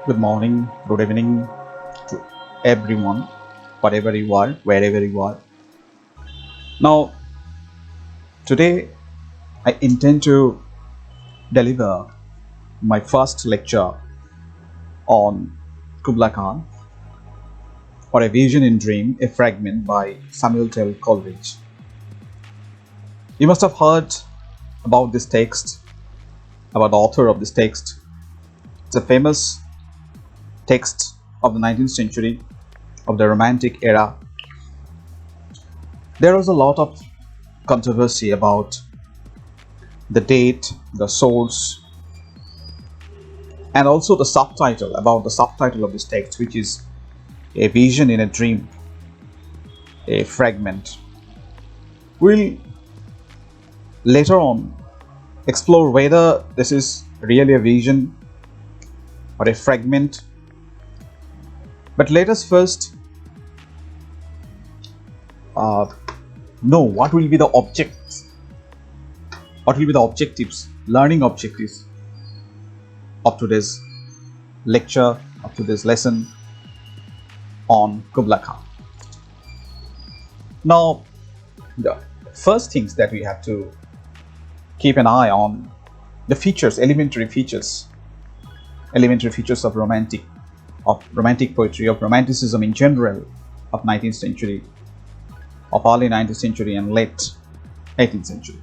Good morning, good evening to everyone, whatever you are, wherever you are. Now, today I intend to deliver my first lecture on Kubla Khan, or A Vision in Dream, a Fragment by Samuel Coleridge. You must have heard about this text, about the author of this text. It's a famous text of the 19th century, of the Romantic era. There was a lot of controversy about the date, the source, and also the subtitle, about the subtitle of this text, which is A Vision in a Dream, a Fragment. We'll later on explore whether this is really a vision or a fragment. But let us first know what will be the objectives, learning objectives of today's lecture, of today's lesson on Kubla Khan. Now, the first things that we have to keep an eye on, the features, elementary features of romantic poetry, of romanticism in general, of 19th century, of early 19th century and late 18th century.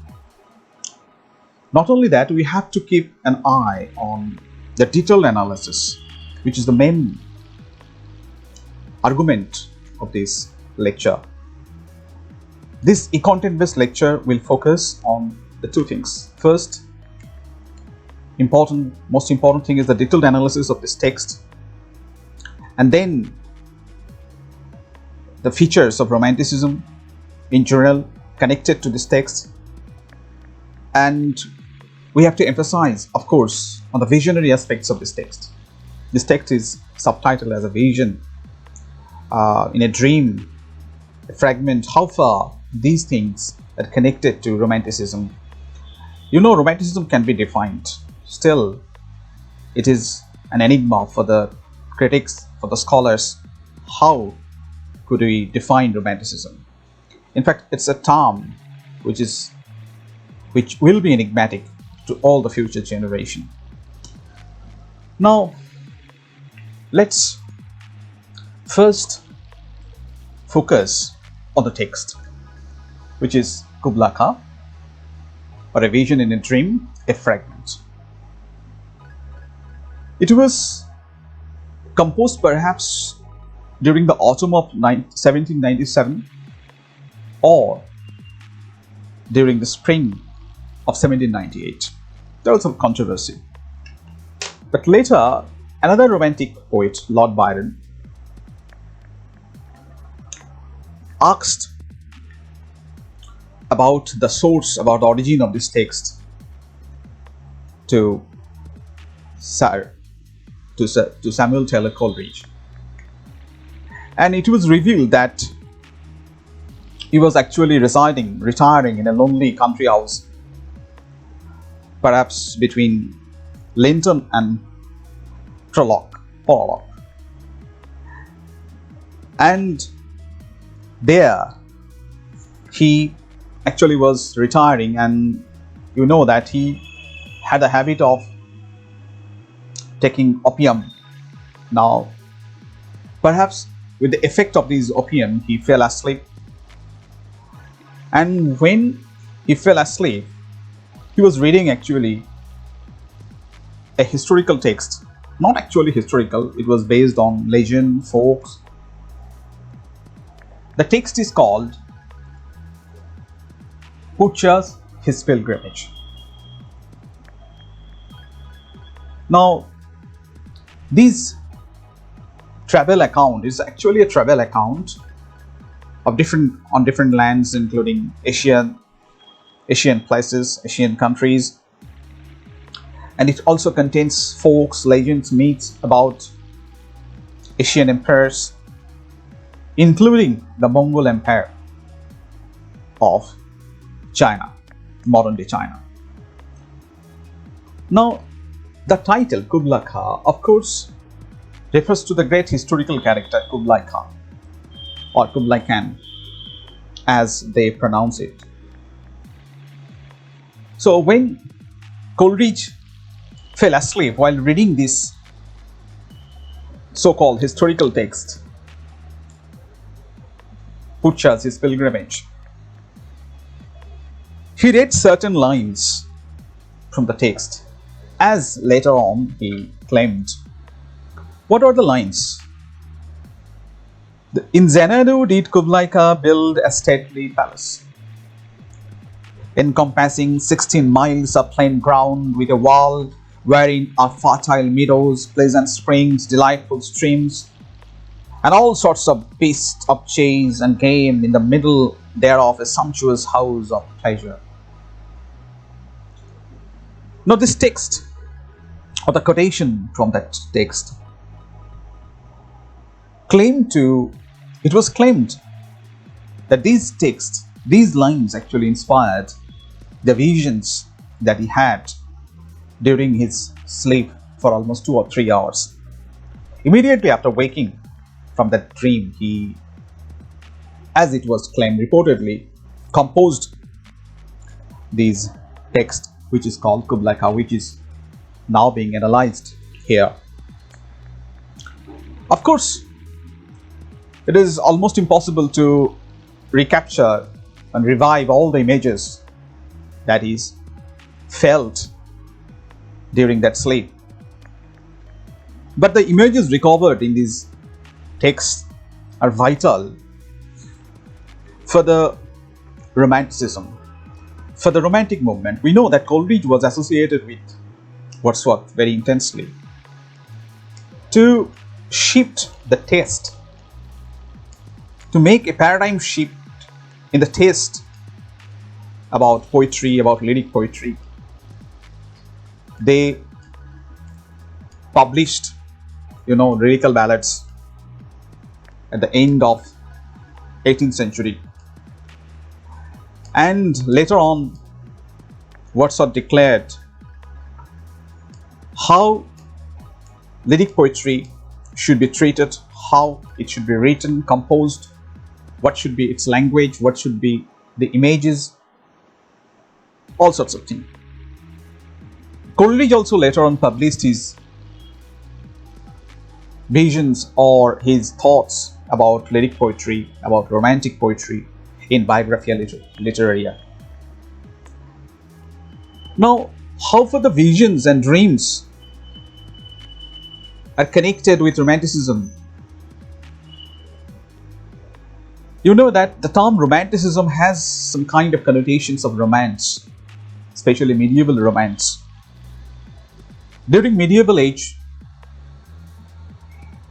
Not only that, we have to keep an eye on the detailed analysis, which is the main argument of this lecture. This content-based lecture will focus on the two things. First, most important thing is the detailed analysis of this text, and then the features of romanticism in general connected to this text. And we have to emphasize, of course, on the visionary aspects of this text. This text is subtitled as A Vision in a Dream, a Fragment. How far these things are connected to romanticism? You know, romanticism can be defined. Still, it is an enigma for the critics, for the scholars. How could we define romanticism? In fact, it's a term which will be enigmatic to all the future generation. Now, let's first focus on the text, which is Kubla Khan, or A Vision in a Dream, a Fragment. It was composed perhaps during the autumn of 1797 or during the spring of 1798. There was some controversy. But later, another romantic poet, Lord Byron, asked about the source, about the origin of this text to Samuel Taylor Coleridge. And it was revealed that he was actually retiring in a lonely country house, perhaps between Linton and Porlock. And there he actually was retiring, and you know that he had a habit of taking opium. Now, perhaps with the effect of this opium, he fell asleep. And when he fell asleep, he was reading actually a historical text. Not actually historical, it was based on legend, folks. The text is called Butcher's His Pilgrimage. Now, this travel account is actually a travel account of different lands, including Asian places, Asian countries, and it also contains folks, legends, myths about Asian empires, including the Mongol Empire of China, modern-day China. Now, the title Kubla Khan, of course, refers to the great historical character Kubla Khan, or Kubla Khan as they pronounce it. So when Coleridge fell asleep while reading this so-called historical text, Purchas's pilgrimage, he read certain lines from the text, as later on he claimed. What are the lines? In Xanadu did Kublai Khan build a stately palace, encompassing 16 miles of plain ground, with a wall wherein are fertile meadows, pleasant springs, delightful streams, and all sorts of beasts of chase and game, in the middle thereof a sumptuous house of pleasure. Now this text, or the quotation from that text, it was claimed that these lines actually inspired the visions that he had during his sleep for almost 2 or 3 hours. Immediately after waking from that dream, he, as it was claimed reportedly, composed these texts, which is called Kubla Khan, which is now being analyzed here. Of course, it is almost impossible to recapture and revive all the images that is felt during that sleep. But the images recovered in these texts are vital for the Romanticism, for the Romantic movement. We know that Coleridge was associated with Wordsworth very intensely. To shift the taste, to make a paradigm shift in the taste about poetry, about lyric poetry, they published, lyrical ballads at the end of 18th century. And later on, Wordsworth declared how lyric poetry should be treated, how it should be written, composed, what should be its language, what should be the images, all sorts of things. Coleridge also later on published his visions or his thoughts about lyric poetry, about Romantic poetry in Biographia Literaria. Now, how far the visions and dreams are connected with Romanticism? You know that the term Romanticism has some kind of connotations of romance, especially medieval romance. During medieval age,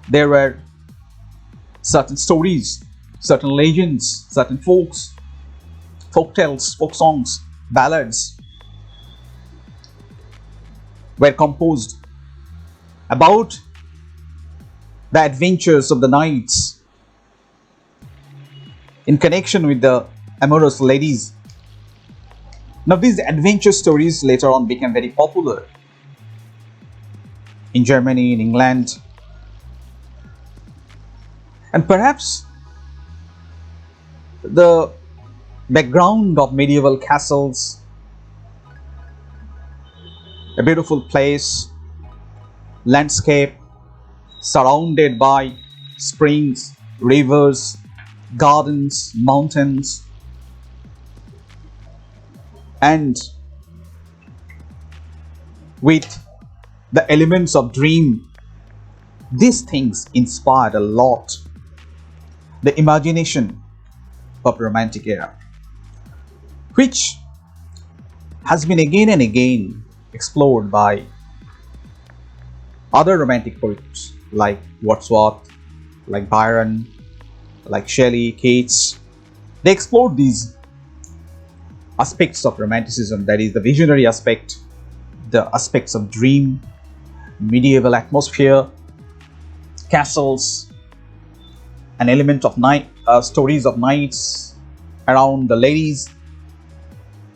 there were certain stories, certain legends, certain folk tales, folk songs, ballads were composed about the adventures of the knights in connection with the amorous ladies. Now these adventure stories later on became very popular in Germany, in England, and perhaps the background of medieval castles, a beautiful place, landscape surrounded by springs, rivers, gardens, mountains, and with the elements of dream. These things inspired a lot the imagination of Romantic era, which has been again and again explored by other Romantic poets like Wordsworth, like Byron, like Shelley, Keats. They explored these aspects of Romanticism, that is the visionary aspect, the aspects of dream, medieval atmosphere, castles, an element of stories of knights around the ladies.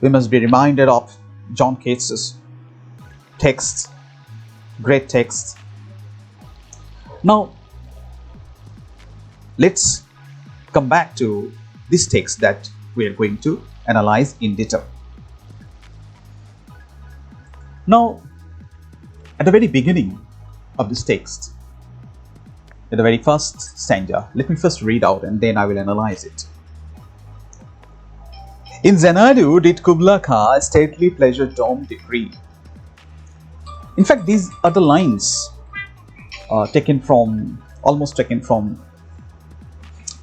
We must be reminded of John Keats's text, great text. Now, let's come back to this text that we are going to analyze in detail. Now, at the very beginning of this text, at the very first stanza, let me first read out and then I will analyze it. In Xanadu did Kubla Khan a stately pleasure dome decree. In fact, these are the lines almost taken from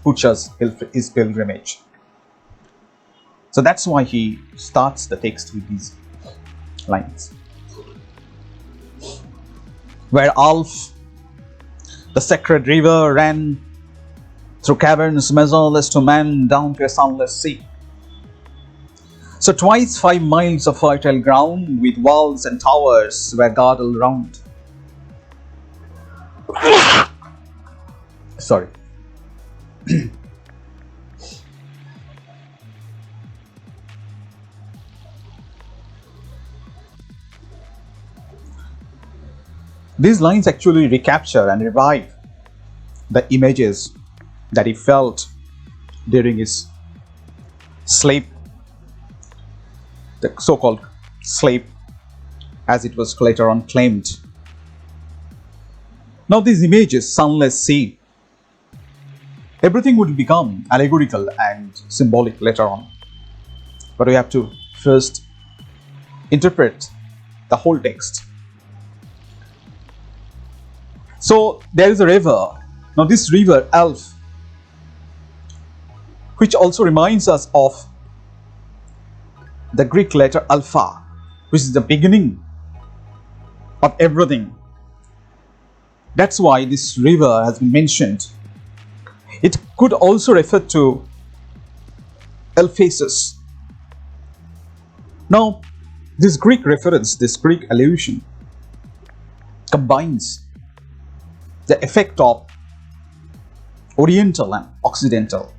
Pucha's his pilgrimage. So that's why he starts the text with these lines. Where Alf, the sacred river, ran through caverns measureless to man down to a sunless sea. So twice 5 miles of fertile ground with walls and towers were girdled round. Sorry. These lines actually recapture and revive the images that he felt during his sleep, the so-called sleep, as it was later on claimed. Now these images, sunless sea, everything would become allegorical and symbolic later on. But we have to first interpret the whole text. So there is a river. Now this river, Alf, which also reminds us of the Greek letter alpha, which is the beginning of everything. That's why this river has been mentioned. It could also refer to Alphasus. Now, this Greek reference, this Greek allusion, combines the effect of Oriental and Occidental.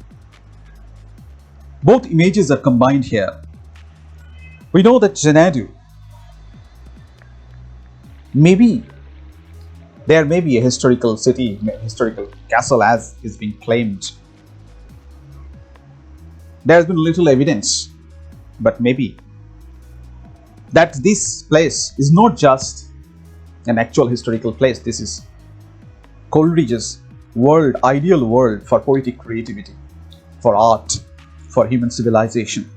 Both images are combined here. We know that Xanadu, there may be a historical city, historical castle as is being claimed. There has been little evidence, but maybe that this place is not just an actual historical place. This is Coleridge's world, ideal world for poetic creativity, for art, for human civilization.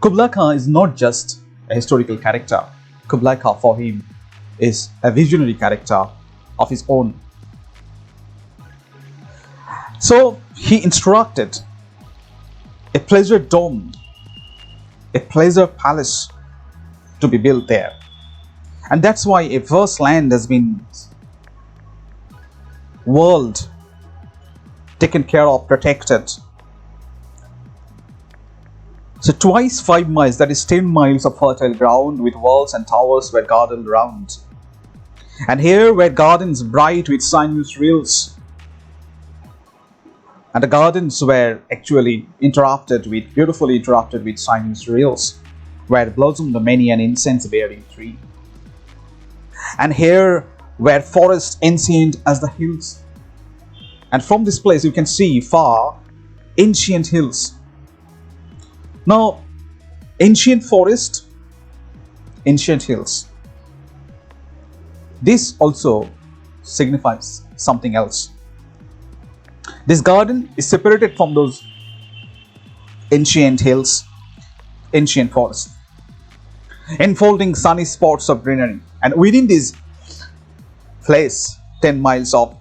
Kubla Khan is not just a historical character. Kubla Khan for him is a visionary character of his own. So he instructed a pleasure dome, a pleasure palace to be built there. And that's why a vast land has been world taken care of, protected. So twice 5 miles, that is 10 miles of fertile ground with walls and towers were girdled round. And here were gardens bright with sinuous rills. And the gardens were actually beautifully interrupted with sinuous rills, where blossomed many an incense-bearing tree. And here were forests ancient as the hills. And from this place you can see far ancient hills. Now, ancient forest, ancient hills. This also signifies something else. This garden is separated from those ancient hills, ancient forests, enfolding sunny spots of greenery. And within this place, 10 miles of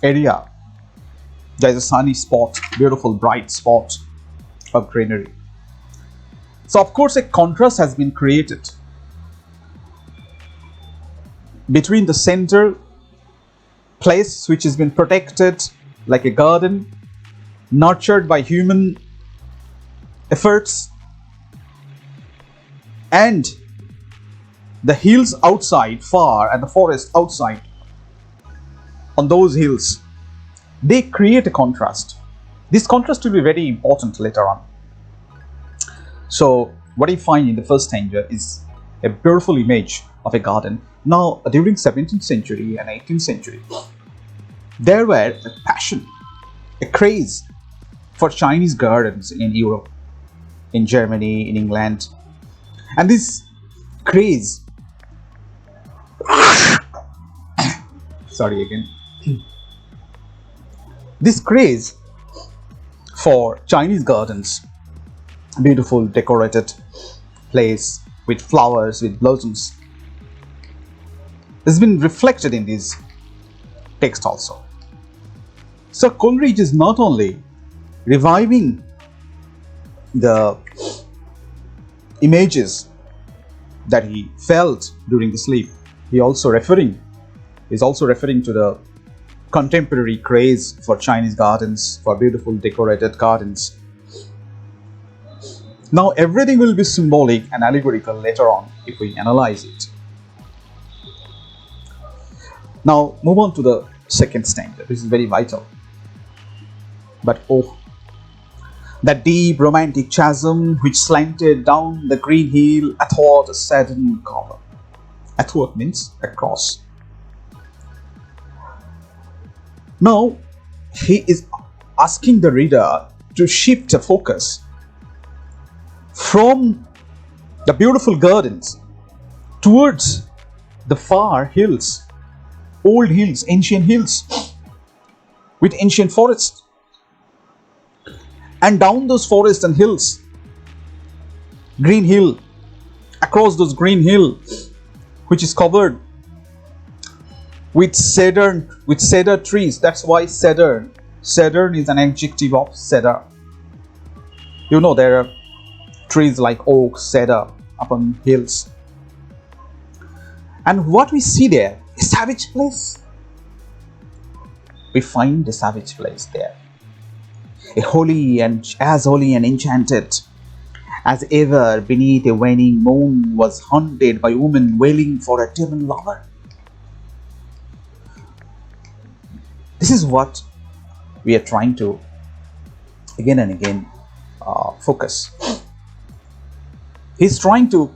area, there is a sunny spot, beautiful bright spot of greenery. So of course a contrast has been created between the center place, which has been protected like a garden, nurtured by human efforts, and the hills outside far and the forest outside. On those hills, they create a contrast. This contrast will be very important later on. So what I find in the first stanza is a beautiful image of a garden. Now during 17th century and 18th century, There were a passion, a craze for Chinese gardens in Europe, in Germany, in England. And this craze, sorry again, this craze for Chinese gardens, beautiful decorated place with flowers, with blossoms, has been reflected in this text also. So Coleridge is not only reviving the images that he felt during the sleep, he is also referring to the contemporary craze for Chinese gardens, for beautiful decorated gardens. Now everything will be symbolic and allegorical later on if we analyze it. Now move on to the second stanza. This is very vital. But oh, that deep romantic chasm which slanted down the green hill athwart a saddened cover. Athwart means across. Now he is asking the reader to shift the focus from the beautiful gardens towards the far hills, old hills, ancient hills with ancient forests. And down those forests and hills, green hill, across those green hill, which is covered with cedar trees. That's why cedar is an adjective of cedar. You know, there are trees like oak, cedar upon hills. And what we see there, a savage place. We find a savage place there. As holy and enchanted as ever beneath a waning moon was haunted by women wailing for a demon lover. This is what we are trying to again and again focus. He's trying to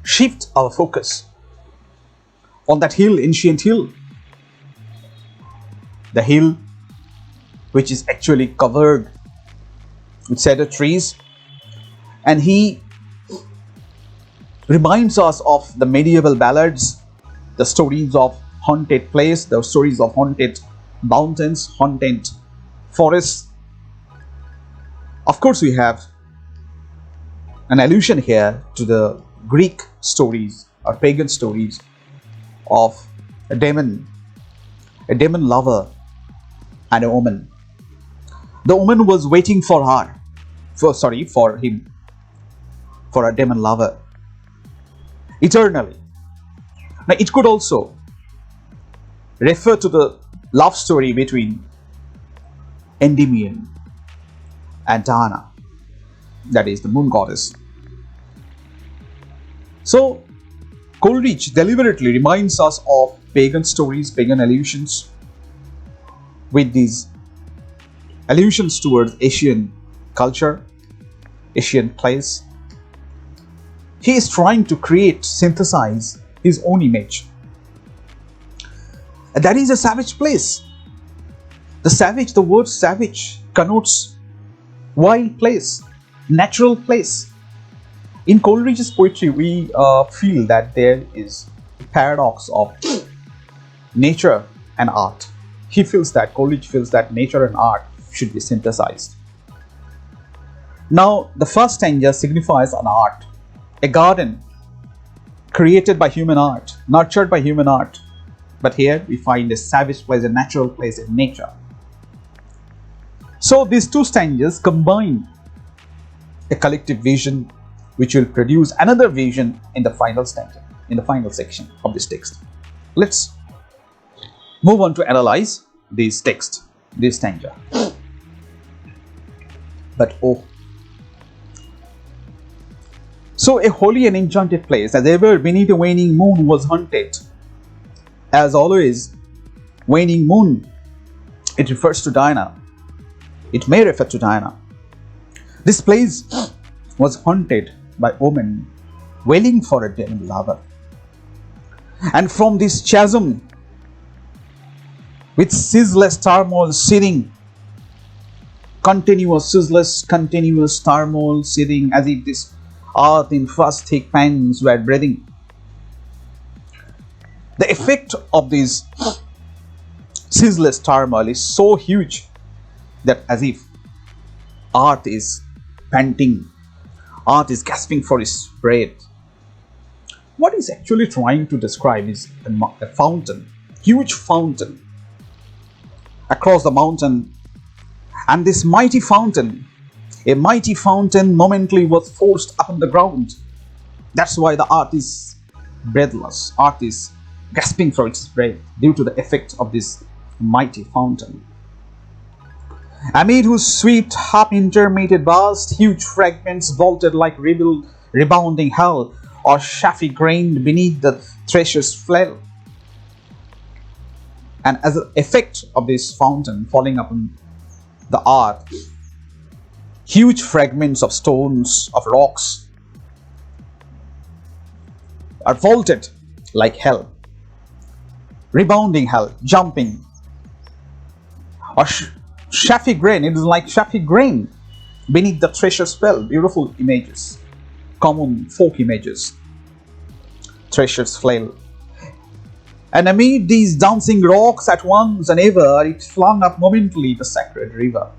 shift our focus on that hill, ancient hill. The hill which is actually covered with cedar trees. And he reminds us of the medieval ballads, the stories of haunted place, the stories of haunted mountains, haunted forests. Of course, we have an allusion here to the Greek stories or pagan stories of a demon lover and a woman. The woman was waiting for him, for a demon lover, eternally. Now, it could also refer to the love story between Endymion and Diana, that is the moon goddess. So, Coleridge deliberately reminds us of pagan stories, pagan allusions, with these allusions towards Asian culture, Asian place. He is trying to synthesize his own image. And that is a savage place. The word savage connotes wild place, natural place. In Coleridge's poetry, we feel that there is a paradox of nature and art. Coleridge feels that nature and art should be synthesized. Now, the first stanza signifies an art, a garden created by human art, nurtured by human art. But here we find a savage place, a natural place in nature. So these two stanzas combine a collective vision which will produce another vision in the final stanza, in the final section of this text. Let's move on to analyze this text, this stanza. But oh, so a holy and enchanted place, as ever beneath a waning moon was haunted. As always, waning moon, it refers to Diana. It may refer to Diana. This place was haunted by women wailing for a demon lover. And from this chasm with ceaseless turmoil seething, continuous turmoil seething, as if this earth in first thick pangs were breathing. The effect of this ceaseless turmoil is so huge that as if earth is panting, earth is gasping for its breath. What he's actually trying to describe is a fountain, huge fountain across the mountain, and this mighty fountain, a mighty fountain momently was forced upon the ground. That's why the earth is breathless, earth is gasping for its breath due to the effect of this mighty fountain. Amid whose swift, half-intermitted burst, huge fragments vaulted like rebounding hell, or chaffy grained beneath the thresher's flail. And as an effect of this fountain falling upon the earth, huge fragments of stones, of rocks, are vaulted like hell, rebounding hell, jumping, or chaffy grain. It is like chaffy grain beneath the thresher's flail. Beautiful images, common folk images. Thresher's flail. And amid these dancing rocks at once and ever, it flung up momently the sacred river.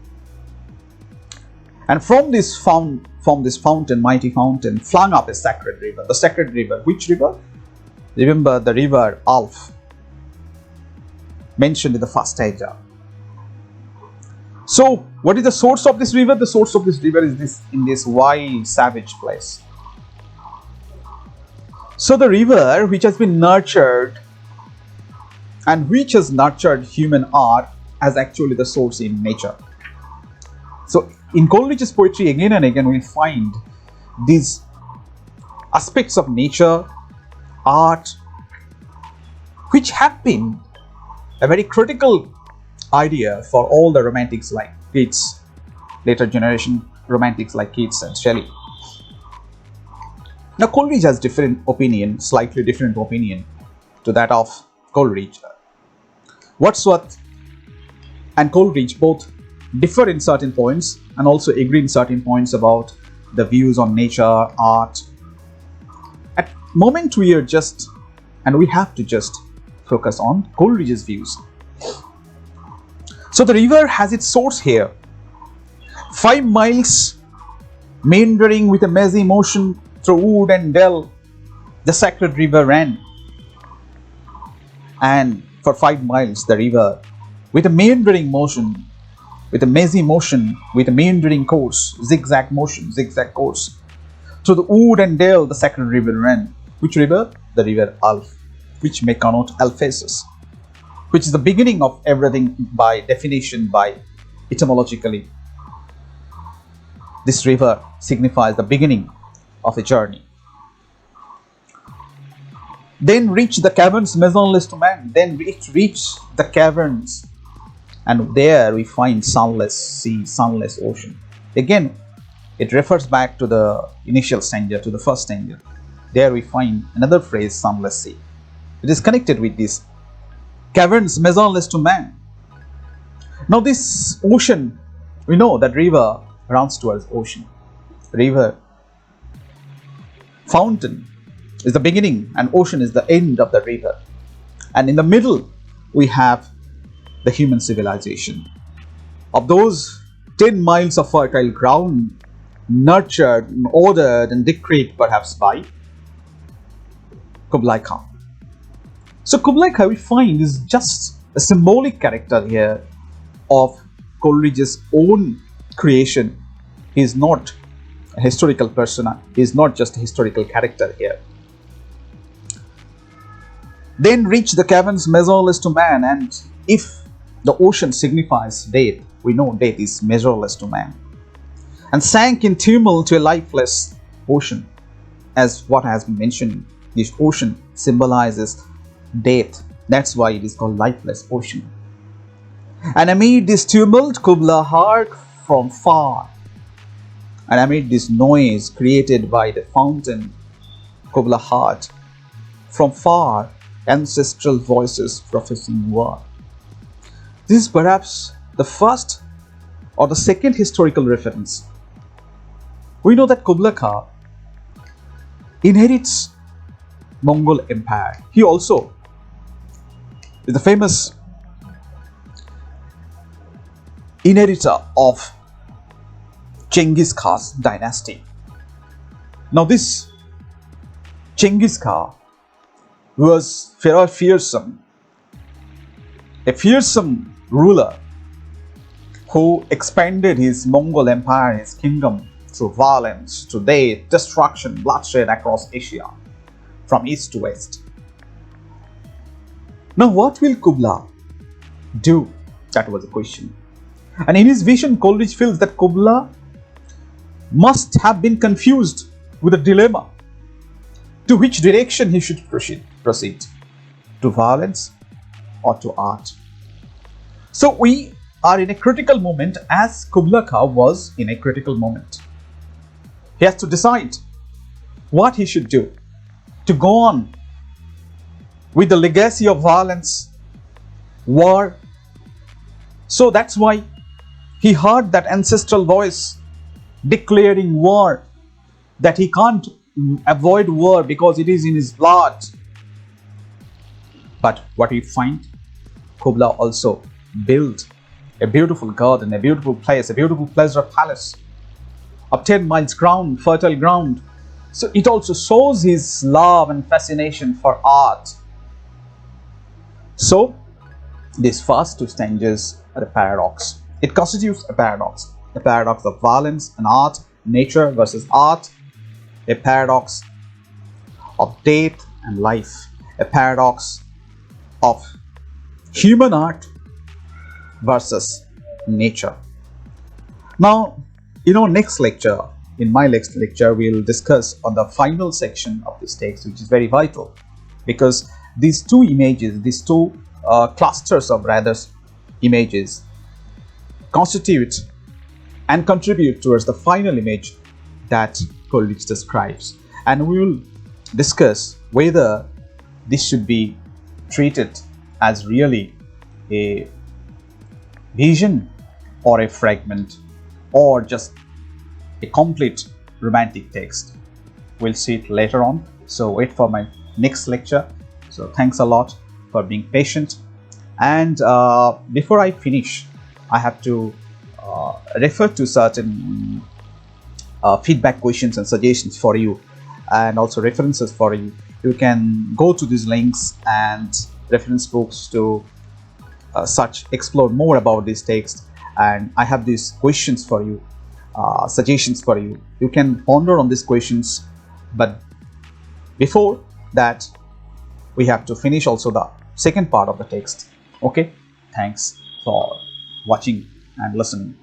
And from this fountain, mighty fountain, flung up a sacred river. The sacred river. Which river? Remember the river Alf, mentioned in the first stanza. So, what is the source of this river? The source of this river is in this wild, savage place. So the river which has been nurtured and which has nurtured human art as actually the source in nature. So in Coleridge's poetry, again and again we find these aspects of nature, art, which have been a very critical idea for all the romantics like Keats, later generation romantics like Keats and Shelley. Now Coleridge has different opinion, slightly different opinion to that of Coleridge. Wordsworth and Coleridge both differ in certain points and also agree in certain points about the views on nature, art. At the moment we have to just focus on Coleridge's views. So the river has its source here. 5 miles meandering with a mazy motion through wood and dell, the sacred river ran. And for 5 miles the river, with a meandering motion, with a mazy motion, with a meandering course, zigzag motion, zigzag course, through the wood and dell the sacred river ran. Which river? The river Alf, which may connote Alphasis, which is the beginning of everything by definition, by etymologically. This river signifies the beginning of a journey. Then reach the caverns measureless to man. Then it reached the caverns, and there we find sunless sea, sunless ocean. Again, it refers back to the initial stanza, to the first stanza. There we find another phrase, sunless sea. It is connected with this caverns measureless to man. Now this ocean, we know that river runs towards ocean. River, fountain is the beginning and ocean is the end of the river. And in the middle we have the human civilization. Of those 10 miles of fertile ground, nurtured, ordered and decreed perhaps by Kubla Khan. So Kubla Khan, we find, is just a symbolic character here of Coleridge's own creation. He is not a historical persona. He is not just a historical character here. Then reach the caverns measureless to man, and if the ocean signifies death, we know death is measureless to man, and sank in tumult to a lifeless ocean. As what has been mentioned, this ocean symbolizes death. That's why it is called lifeless ocean. And amid this tumult, Kubla heard from far. And amid this noise created by the fountain, Kubla heard from far ancestral voices professing war. This is perhaps the first or the second historical reference. We know that Kubla Khan inherits Mongol Empire. He also is the famous inheritor of Genghis Khan's dynasty. Now this Genghis Khan was a fearsome ruler who expanded his Mongol Empire, his kingdom, through violence, through death, destruction, bloodshed across Asia, from east to west. Now what will Kubla do? That was the question. And in his vision, Coleridge feels that Kubla must have been confused with a dilemma to which direction he should proceed, to violence or to art. So we are in a critical moment, as Kubla Khan was in a critical moment. He has to decide what he should do to go on with the legacy of violence, war. So that's why he heard that ancestral voice declaring war, that he can't avoid war because it is in his blood. But what we find, Kubla also built a beautiful garden, a beautiful place, a beautiful pleasure palace of 10 miles ground, fertile ground. So it also shows his love and fascination for art. So these first two stanzas are a paradox. It constitutes a paradox of violence and art, nature versus art, a paradox of death and life, a paradox of human art versus nature. Now, in my next lecture, we'll discuss on the final section of this text, which is very vital, because these two images, these two clusters of rather images constitute and contribute towards the final image that Coleridge describes. And we will discuss whether this should be treated as really a vision or a fragment or just a complete romantic text. We'll see it later on. So wait for my next lecture. So thanks a lot for being patient. And before I finish, I have to refer to certain feedback questions and suggestions for you, and also references for you. You can go to these links and reference books to explore more about this text. And I have these questions for you, suggestions for you. You can ponder on these questions, but before that, we have to finish also the second part of the text. Okay, thanks for watching and listening.